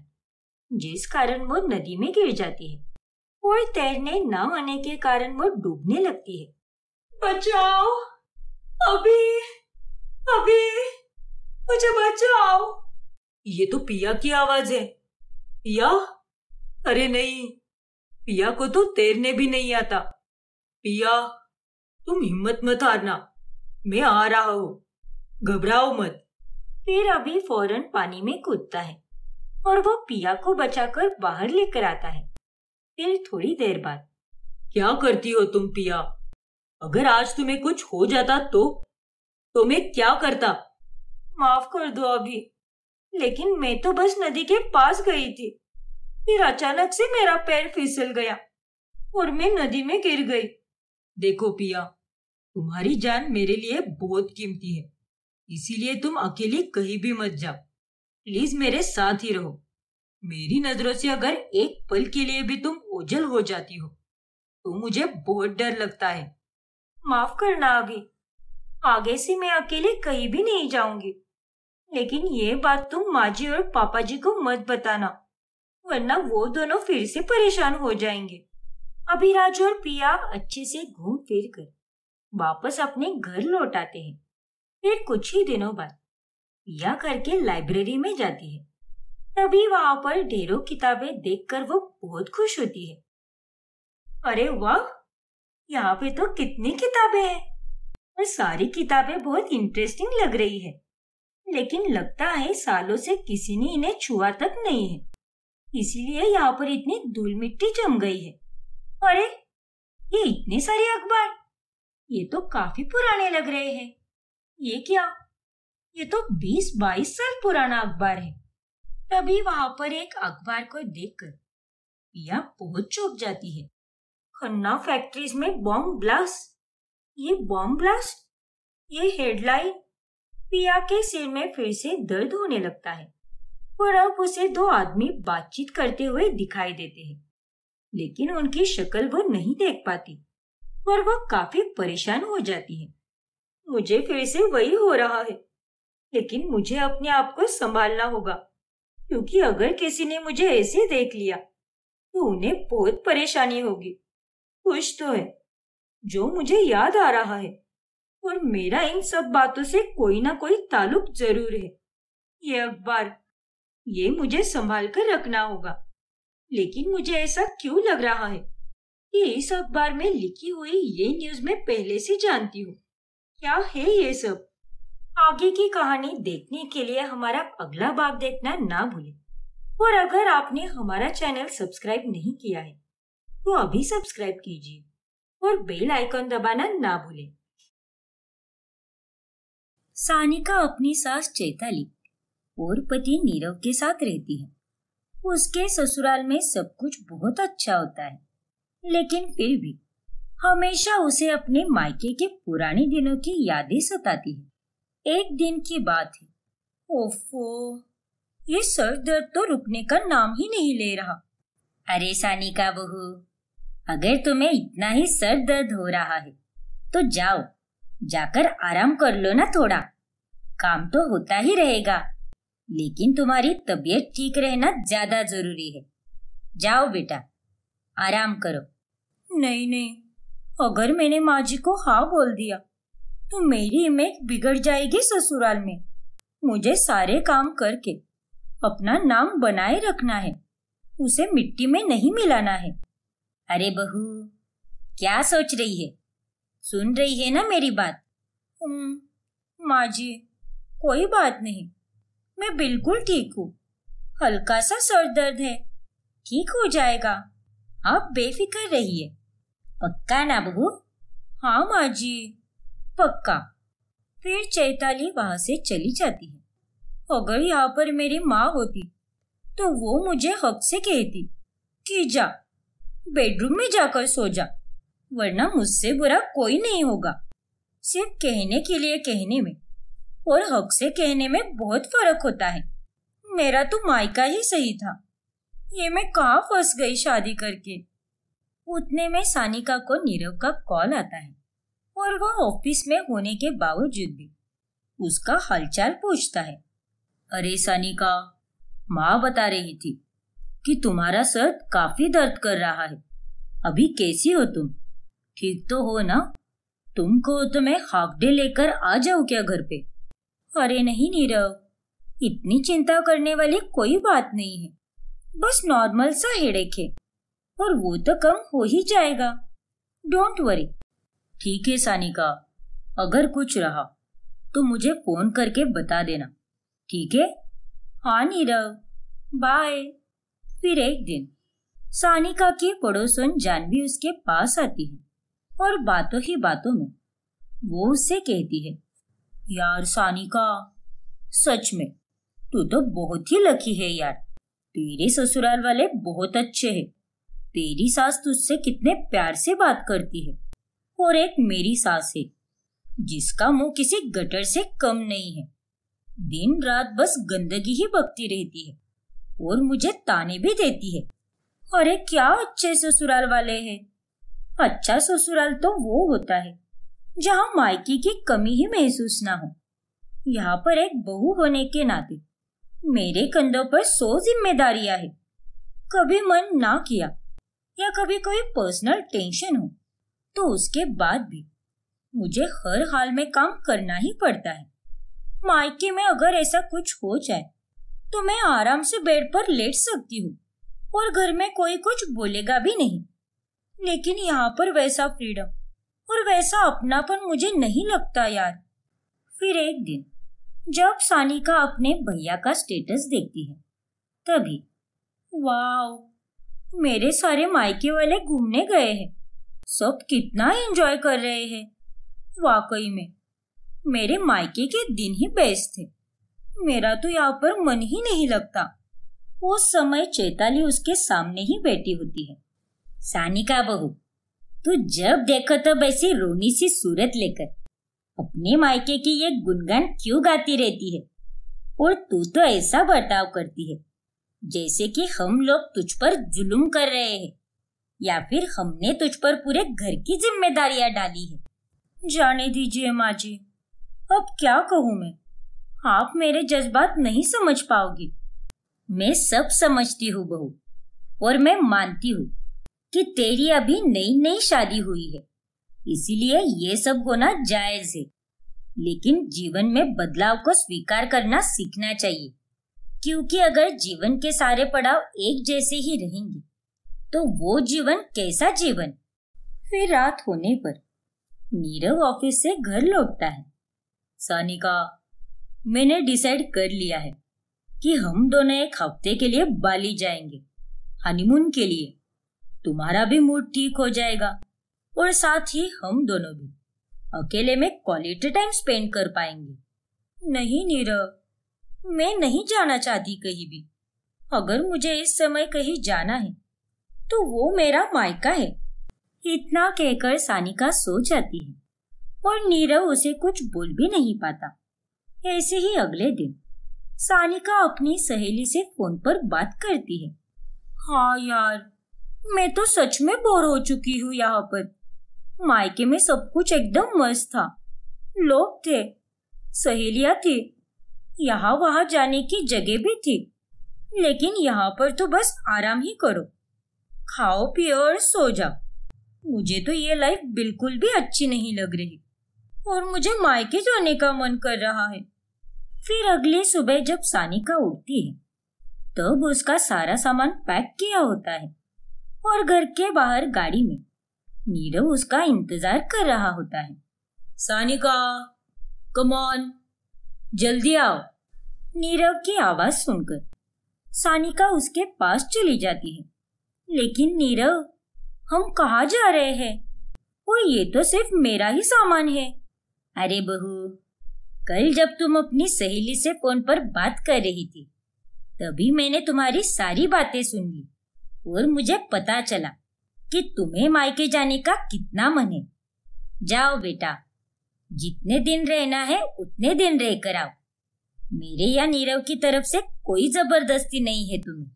जिस कारण वो नदी में गिर जाती है और तैरने न आने के कारण वो डूबने लगती है। बचाओ, अभी अभी मुझे बचाओ। ये तो पिया की आवाज है। पिया, अरे नहीं, पिया को तो तैरने भी नहीं आता। पिया, तुम हिम्मत मत हारना, मैं आ रहा हूँ, घबराओ मत। फिर अभी फौरन पानी में कूदता है और वो पिया को बचाकर बाहर लेकर आता है। फिर थोड़ी देर बाद, क्या करती हो तुम पिया? अगर आज तुम्हें कुछ हो जाता तो मैं क्या करता? माफ कर दो अभी, लेकिन मैं तो बस नदी के पास गई थी। फिर अचानक से मेरा पैर फिसल गया और मैं नदी में गिर गई। देखो पिया, तुम्हारी जान मेरे लिए बहुत कीमती है, इसीलिए तुम अकेली कहीं भी मत जाओ। प्लीज मेरे साथ ही रहो। मेरी नजरों से अगर एक पल के लिए भी तुम ओझल हो जाती हो तो मुझे बहुत डर लगता है। माफ करना अभी, आगे से मैं अकेले कहीं भी नहीं जाऊंगी। लेकिन ये बात तुम माँ जी और पापा जी को मत बताना, वरना वो दोनों फिर से परेशान हो जाएंगे। अभिराज और पिया अच्छे से घूम फिर कर वापस अपने घर लौट आते हैं। फिर कुछ ही दिनों बाद पिया घर के लाइब्रेरी में जाती है। तभी वहां पर ढेरों किताबें देखकर वो बहुत खुश होती है। अरे वाह, यहाँ पे तो कितनी किताबें हैं और सारी किताबें बहुत इंटरेस्टिंग लग रही है। लेकिन लगता है सालों से किसी ने इन्हें छुआ तक नहीं है, इसीलिए यहाँ पर इतनी धूल मिट्टी जम गई है। अरे ये इतने सारे अखबार, ये तो काफी पुराने लग रहे हैं। ये क्या, ये तो 20-22 साल पुराना अखबार है। तभी वहां पर एक अखबार को देखकर पिया बहुत चौंक जाती है। खन्ना फैक्ट्रीज में बॉम्ब ब्लास्ट, ये बॉम्ब ब्लास्ट, ये हेडलाइन। पिया के सिर में फिर से दर्द होने लगता है और अब उसे दो आदमी बातचीत करते हुए दिखाई देते हैं, लेकिन उनकी शक्ल वो नहीं देख पाती और वो काफी परेशान हो जाती है। मुझे फिर से वही हो रहा है, लेकिन मुझे अपने आप को संभालना होगा, क्योंकि अगर किसी ने मुझे ऐसे देख लिया तो उन्हें बहुत परेशानी होगी। कुछ तो है जो मुझे याद आ रहा है और मेरा इन सब बातों से कोई ना कोई ताल्लुक जरूर है। ये अखबार, ये मुझे संभाल कर रखना होगा। लेकिन मुझे ऐसा क्यों लग रहा है कि इस अखबार में लिखी हुई ये न्यूज मैं पहले से जानती हूँ। क्या है ये सब? आगे की कहानी देखने के लिए हमारा अगला भाग देखना ना भूलें। और अगर आपने हमारा चैनल सब्सक्राइब नहीं किया है तो अभी सब्सक्राइब कीजिए और बेल आइकन दबाना ना भूलें। सानिका अपनी सास चैताली और पति नीरव के साथ रहती है। उसके ससुराल में सब कुछ बहुत अच्छा होता है, लेकिन फिर भी हमेशा उसे अपने मायके के पुराने दिनों की यादें सताती है। एक दिन की बात है। ओफो, ये सर दर्द तो रुकने का नाम ही नहीं ले रहा। अरे सानिका बहू, अगर तुम्हें इतना ही सर दर्द हो रहा है तो जाओ, जाकर आराम कर लो ना थोड़ा। काम तो होता ही रहेगा, लेकिन तुम्हारी तबीयत ठीक रहना ज्यादा जरूरी है। जाओ बेटा, आराम करो। नहीं नहीं, अगर मैंने माँ जी को हाँ बोल दिया तो मेरी इमेज बिगड़ जाएगी ससुराल में। मुझे सारे काम करके अपना नाम बनाए रखना है, उसे मिट्टी में नहीं मिलाना है। अरे बहू, क्या सोच रही है? सुन रही है ना मेरी बात? माँ जी, कोई बात नहीं, मैं बिल्कुल ठीक हूँ। हल्का सा सर दर्द है, ठीक हो जाएगा, आप बेफिक्र रहिए। पक्का ना बहू? हाँ माँ जी, पक्का। फिर चैताली वहां से चली जाती है। अगर यहाँ पर मेरी माँ होती तो वो मुझे हक से कहती कि जा, बेडरूम में जाकर सो जा, वरना मुझसे बुरा कोई नहीं होगा। सिर्फ कहने के लिए कहने में और हक से कहने में बहुत फर्क होता है। मेरा तो मायका ही सही था, ये मैं कहाँ फंस गई शादी करके। उतने में सानिका को नीरव का कॉल आता है और वह ऑफिस में होने के बावजूद भी उसका हालचाल पूछता है। अरे सानिका, माँ बता रही थी कि तुम्हारा सर काफी दर्द कर रहा है। अभी कैसी हो तुम? ठीक तो हो ना? तुम कहो तो मैं हाफ डे लेकर आ जाऊं क्या घर पे? अरे नहीं नीरव, इतनी चिंता करने वाली कोई बात नहीं है, बस नॉर्मल सा हेडेक है और वो तो कम हो ही जाएगा। Don't worry. ठीक है सानिका, अगर कुछ रहा तो मुझे फोन करके बता देना, ठीक है? हाँ नीरव, बाय। फिर एक दिन सानिका की पड़ोसन जानवी उसके पास आती है और बातों ही बातों में वो उससे कहती है, यार सानिका, सच में तू तो बहुत ही लकी है यार। तेरे ससुराल वाले बहुत अच्छे हैं। तेरी सास तुझसे कितने प्यार से बात करती है और एक मेरी सास है जिसका मुंह किसी गटर से कम नहीं है। दिन रात बस गंदगी ही बकती रहती है और मुझे ताने भी देती है। अरे क्या अच्छे ससुराल वाले हैं। अच्छा ससुराल तो वो होता है जहाँ मायके की कमी ही महसूस ना हो। यहाँ पर एक बहू होने के नाते मेरे कंधों पर 100 जिम्मेदारियां हैं। कभी मन ना किया या कभी कोई पर्सनल टेंशन हो, तो उसके बाद भी मुझे हर हाल में काम करना ही पड़ता है। मायके में अगर ऐसा कुछ हो जाए तो मैं आराम से बेड पर लेट सकती हूँ और घर में कोई कुछ बोलेगा भी नहीं, लेकिन यहाँ पर वैसा फ्रीडम और वैसा अपनापन मुझे नहीं लगता यार। फिर एक दिन जब सानिका अपने भैया का स्टेटस देखती है, तभी वाओ, मेरे सारे मायके वाले घूमने गए हैं, सब कितना एंजॉय कर रहे हैं। वाकई में मेरे मायके के दिन ही बेस्ट थे। मेरा तो यहाँ पर मन ही नहीं लगता। उस समय चैताली उसके सामने ही बैठी होती है। सानिका बहू, तू जब देखो तब ऐसी रोनी सी सूरत लेकर अपने मायके की ये गुनगान क्यों गाती रहती है? और तू तो ऐसा बर्ताव करती है जैसे कि हम लोग तुझ पर जुल्म कर रहे हैं या फिर हमने तुझ पर पूरे घर की जिम्मेदारियां डाली है। जाने दीजिए माँ जी, अब क्या कहूँ मैं, आप मेरे जज्बात नहीं समझ पाओगी। मैं सब समझती हूँ बहू, और मैं मानती हूँ कि तेरी अभी नई नई शादी हुई है, इसीलिए ये सब होना जायज है। लेकिन जीवन में बदलाव को स्वीकार करना सीखना चाहिए, क्योंकि अगर जीवन के सारे पड़ाव एक जैसे ही रहेंगे तो वो जीवन कैसा जीवन। फिर रात होने पर नीरव ऑफिस से घर लौटता है। सानिका, मैंने डिसाइड कर लिया है कि हम दोनों एक हफ्ते के लिए बाली जाएंगे, हनीमून के लिए। तुम्हारा भी मूड ठीक हो जाएगा और साथ ही हम दोनों भी अकेले में क्वालिटी टाइम स्पेंड कर पाएंगे। नहीं नीरव, मैं नहीं जाना चाहती कहीं भी। अगर मुझे इस समय कहीं जाना है तो वो मेरा मायका है। इतना कहकर सानिका सो जाती है और नीरव उसे कुछ बोल भी नहीं पाता। ऐसे ही अगले दिन सानिका अपनी सहेली से फोन पर बात करती है। हाँ यार, मैं तो सच में बोर हो चुकी हूँ यहाँ पर। मायके में सब कुछ एकदम मस्त था, लोग थे, सहेलियाँ थी, यहाँ वहाँ जाने की जगह भी थी, लेकिन यहाँ पर तो बस आराम ही करो, खाओ पियो और सो जाओ। मुझे तो ये लाइफ बिल्कुल भी अच्छी नहीं लग रही और मुझे मायके जाने का मन कर रहा है। फिर अगली सुबह जब सानिका उठती है तब उसका सारा सामान पैक किया होता है और घर के बाहर गाड़ी में नीरव उसका इंतजार कर रहा होता है। सानिका, कम ऑन, जल्दी आओ। नीरव की आवाज सुनकर सानिका उसके पास चली जाती है। लेकिन नीरव, हम कहाँ जा रहे हैं? और ये तो सिर्फ मेरा ही सामान है। अरे बहू, कल जब तुम अपनी सहेली से फोन पर बात कर रही थी तभी मैंने तुम्हारी सारी बातें सुन ली और मुझे पता चला कि तुम्हें मायके जाने का कितना मन है। जाओ बेटा, जितने दिन रहना है उतने दिन रह कर आओ। मेरे या नीरव की तरफ से कोई जबरदस्ती नहीं है तुम्हें।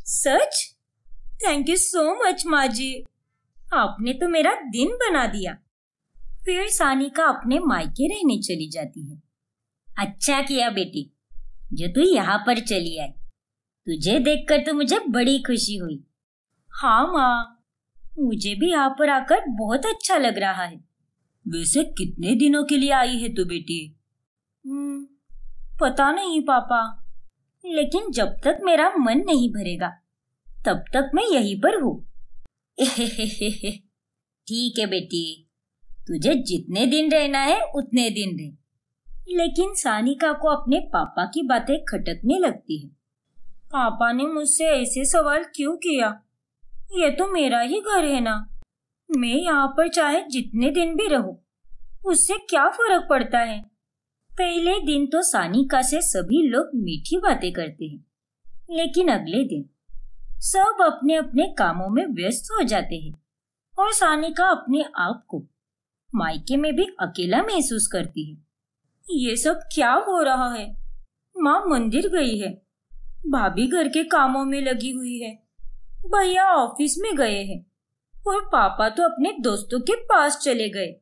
सच? थैंक यू सो मच माँ जी, आपने तो मेरा दिन बना दिया। फिर सानिका अपने मायके रहने चली जाती है। अच्छा किया बेटी जो तू यहाँ पर चली आई, तुझे देखकर तो मुझे बड़ी खुशी हुई। हाँ माँ, मुझे भी यहाँ पर आकर बहुत अच्छा लग रहा है। वैसे कितने दिनों के लिए आई है तू बेटी? पता नहीं पापा, लेकिन जब तक मेरा मन नहीं भरेगा तब तक मैं यहीं पर हूँ। ठीक है बेटी, तुझे जितने दिन रहना है उतने दिन रह। लेकिन सानिका को अपने पापा की बातें खटकने लगती है। पापा ने मुझसे ऐसे सवाल क्यों किया? ये तो मेरा ही घर है ना। मैं यहाँ पर चाहे जितने दिन भी रहूं, उससे क्या फर्क पड़ता है? पहले दिन तो सानिका से सभी लोग मीठी बातें करते हैं, लेकिन अगले दिन सब अपने अपने कामों में व्यस्त हो जाते हैं और सानिका अपने आप को मायके में भी अकेला महसूस करती है। ये सब क्या हो रहा है? माँ मंदिर गई है, भाभी घर के कामों में लगी हुई है, भैया ऑफिस में गए हैं और पापा तो अपने दोस्तों के पास चले गए।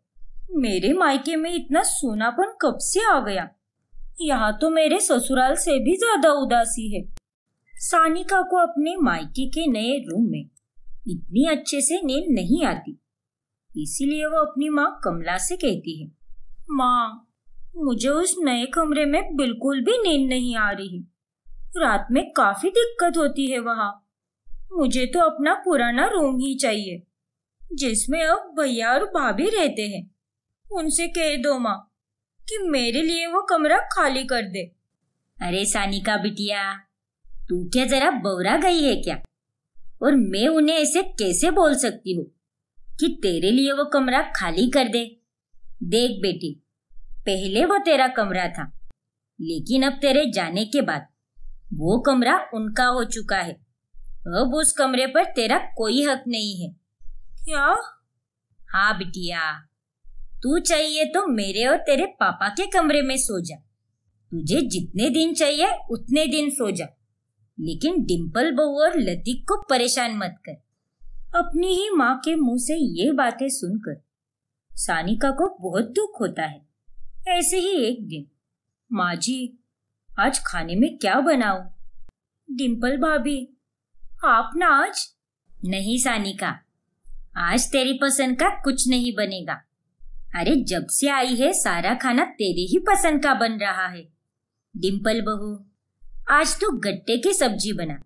मेरे मायके में इतना सूनापन कब से आ गया? यहाँ तो मेरे ससुराल से भी ज्यादा उदासी है। सानिका को अपने मायके के नए रूम में इतनी अच्छे से नींद नहीं आती। इसीलिए वो अपनी माँ कमला से कहती है, माँ, मुझे उस नए कमरे में बिल्कुल भी नींद नहीं आ रही। रात में काफी दिक्कत होती है वहाँ। मुझे तो अपना पुराना रूम ही चाहिए, जिसमें अब भैया और भाभी रहते हैं। उनसे कह दो माँ कि मेरे लिए वो कमरा खाली कर दे। अरे सानिका बिटिया, तू क्या जरा बौरा गई है क्या? और मैं उन्हें ऐसे कैसे बोल सकती हूँ कि तेरे लिए वो कमरा खाली कर दे? देख बेटी, पहले वो तेरा कमरा था, लेकिन अब तेरे जाने के बाद वो कमरा उनका हो चुका है। अब उस कमरे पर तेरा कोई हक नहीं है। क्या? हाँ बिटिया, तू चाहिए तो मेरे और तेरे पापा के कमरे में सो जा। तुझे जितने दिन चाहिए उतने दिन सो जा, लेकिन डिम्पल बहू और लतीक को परेशान मत कर। अपनी ही माँ के मुंह से ये बातें सुनकर सानिका को बहुत दुख होता है। ऐसे ही एक दिन, माँ जी, आज खाने में क्या बनाऊं? डिम्पल भाभी, आप ना आज? नहीं सानिका, आज तेरी पसंद का कुछ नहीं बनेगा। अरे जब से आई है सारा खाना तेरे ही पसंद का बन रहा है। डिम्पल बहू, आज तो गट्टे की सब्जी बना।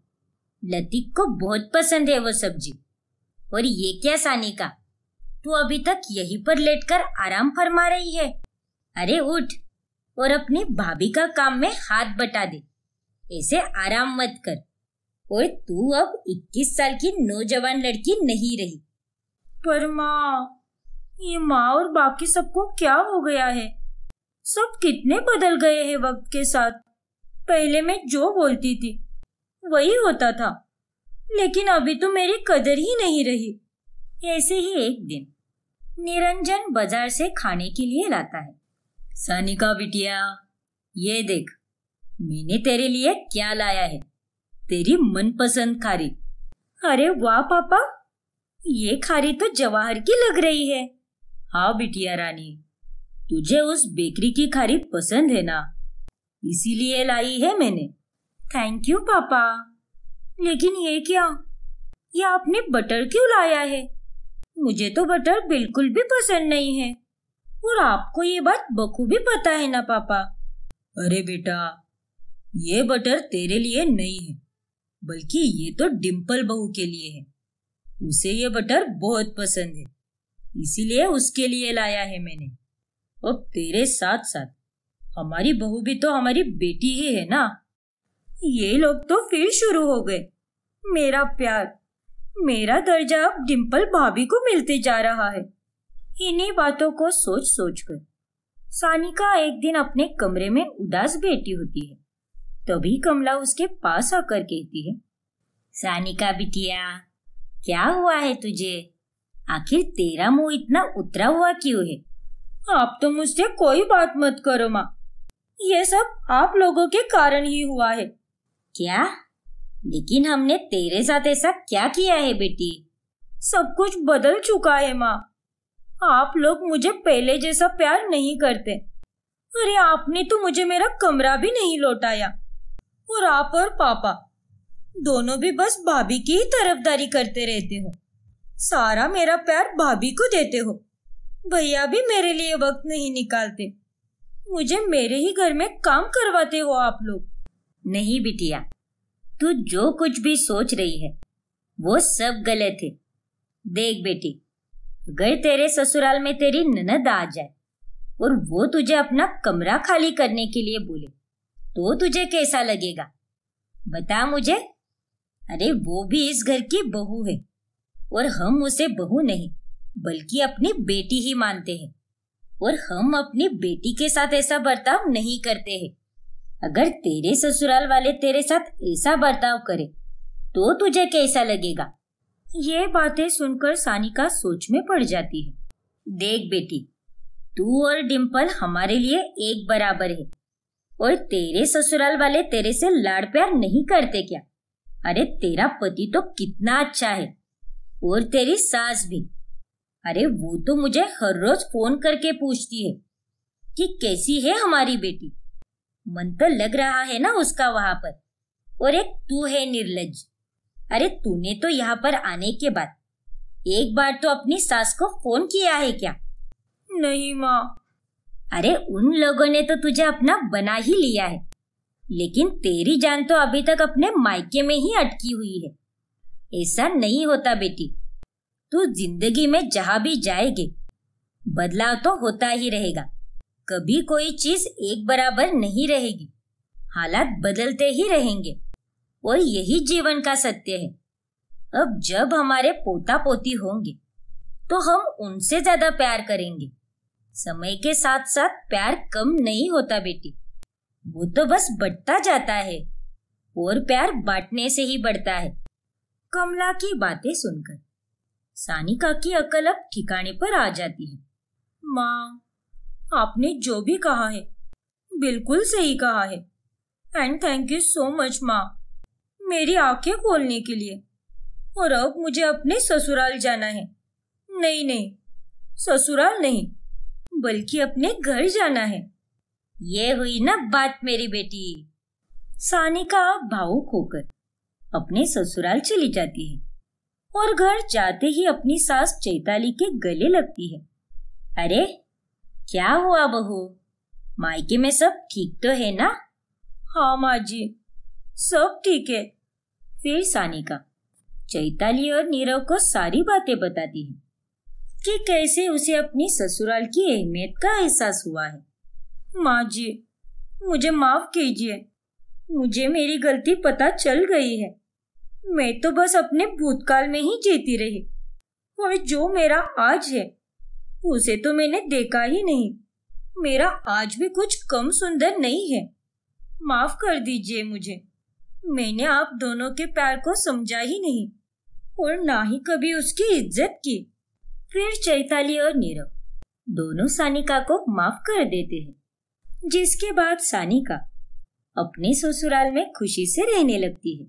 लतीक को बहुत पसंद है वो सब्जी। और ये क्या सानिका, तू अभी तक यहीं पर लेटकर आराम फरमा रही है? अरे उठ और अपनी भाभी का काम में हाथ बटा दे। ऐसे आराम मत कर। और तू अब 21 साल की नौजवान लड़की नहीं रही। पर माँ, ये माँ और बाकी सबको क्या हो गया है? सब कितने बदल गए हैं वक्त के साथ। पहले मैं जो बोलती थी वही होता था, लेकिन अभी तो मेरी कदर ही नहीं रही। ऐसे ही एक दिन निरंजन बाजार से खाने के लिए लाता है। सानिका बिटिया, ये देख, मैंने तेरे लिए क्या लाया है। तेरी मनपसंद खारी। अरे वाह पापा, ये खारी तो जवाहर की लग रही है। हाँ बिटिया रानी, तुझे उस बेकरी की खारी पसंद है ना, इसीलिए लाई है मैंने। थैंक यू पापा। लेकिन ये क्या, ये आपने बटर क्यों लाया है? मुझे तो बटर बिल्कुल भी पसंद नहीं है। और आपको ये बात बखूबी पता है ना पापा। अरे बेटा, ये बटर तेरे लिए नहीं है, बल्कि ये तो डिम्पल बहू के लिए है। उसे ये बटर बहुत पसंद है, इसीलिए उसके लिए लाया है मैंने। अब तेरे साथ साथ हमारी बहू भी तो हमारी बेटी ही है ना। ये लोग तो फिर शुरू हो गए। मेरा प्यार, मेरा दर्जा अब डिम्पल भाभी को मिलते जा रहा है। इन्हीं बातों को सोच सोच कर सानिका एक दिन अपने कमरे में उदास बैठी होती है। तभी कमला उसके पास आकर कहती है, सानिका बिटिया, क्या हुआ है तुझे? आखिर तेरा मुंह इतना उतरा हुआ क्यों है? आप तो मुझसे कोई बात मत करो माँ, ये सब आप लोगों के कारण ही हुआ है। क्या? लेकिन हमने तेरे साथ ऐसा क्या किया है बेटी? सब कुछ बदल चुका है माँ। आप लोग मुझे पहले जैसा प्यार नहीं करते। अरे आपने तो मुझे मेरा कमरा भी नहीं लौटाया। और आप और पापा दोनों भी बस भाभी की ही तरफदारी करते रहते हो। सारा मेरा प्यार भाभी को देते हो। भैया भी मेरे लिए वक्त नहीं निकालते। मुझे मेरे ही घर में काम करवाते हो आप लोग। नहीं बिटिया, तू जो कुछ भी सोच रही है वो सब गलत है। देख बेटी, अगर तेरे ससुराल में तेरी ननद आ जाए और वो तुझे अपना कमरा खाली करने के लिए बोले तो तुझे कैसा लगेगा? बता मुझे। अरे वो भी इस घर की बहू है और हम उसे बहू नहीं बल्कि अपनी बेटी ही मानते हैं। और हम अपनी बेटी के साथ ऐसा बर्ताव नहीं करते हैं। अगर तेरे ससुराल वाले तेरे साथ ऐसा बर्ताव करे तो तुझे कैसा लगेगा? ये बातें सुनकर सानिका सोच में पड़ जाती है। देख बेटी, तू और डिम्पल हमारे लिए एक बराबर है और तेरे ससुराल वाले तेरे से लाड़ प्यार नहीं करते क्या? अरे तेरा पति तो कितना अच्छा है और तेरी सास भी। अरे वो तो मुझे हर रोज फोन करके पूछती है कि कैसी है हमारी बेटी। मन तो लग रहा है ना उसका वहां पर। और एक तू है निर्लज्ज, अरे तूने तो यहाँ पर आने के बाद एक बार तो अपनी सास को फोन किया है क्या? नहीं माँ। अरे उन लोगों ने तो तुझे अपना बना ही लिया है, लेकिन तेरी जान तो अभी तक अपने मायके में ही अटकी हुई है। ऐसा नहीं होता बेटी, तू जिंदगी में जहां भी जाएगी बदलाव तो होता ही रहेगा। कभी कोई चीज एक बराबर नहीं रहेगी, हालात बदलते ही रहेंगे और यही जीवन का सत्य है। अब जब हमारे पोता पोती होंगे तो हम उनसे ज्यादा प्यार करेंगे। समय के साथ साथ प्यार कम नहीं होता बेटी, वो तो बस बढ़ता जाता है और प्यार बांटने से ही बढ़ता है। कमला की बातें सुनकर सानिका की अकल अब ठिकाने पर आ जाती है। माँ, आपने जो भी कहा है बिल्कुल सही कहा है, and thank you so much माँ, मेरी आंखें खोलने के लिए। और अब मुझे अपने ससुराल जाना है। नहीं नहीं, ससुराल नहीं, बल्कि अपने घर जाना है। ये हुई ना बात मेरी बेटी। सानिका भावुक होकर अपने ससुराल चली जाती है और घर जाते ही अपनी सास चैताली के गले लगती है। अरे क्या हुआ बहू, मायके में सब ठीक तो है ना? हाँ माँ जी, सब ठीक है। फिर सानिका चैताली और नीरव को सारी बातें बताती है कि कैसे उसे अपनी ससुराल की अहमियत का एहसास हुआ है। माँ जी, मुझे माफ कीजिए, मुझे मेरी गलती पता चल गई है। मैं तो बस अपने भूतकाल में ही जीती रही और जो मेरा आज है उसे तो मैंने देखा ही नहीं। मेरा आज भी कुछ कम सुंदर नहीं है। माफ कर दीजिए मुझे, मैंने आप दोनों के प्यार को समझा ही नहीं और ना ही कभी उसकी इज्जत की। फिर चैताली और नीरव दोनों सानिका को माफ कर देते हैं, जिसके बाद सानिका अपने ससुराल में खुशी से रहने लगती है।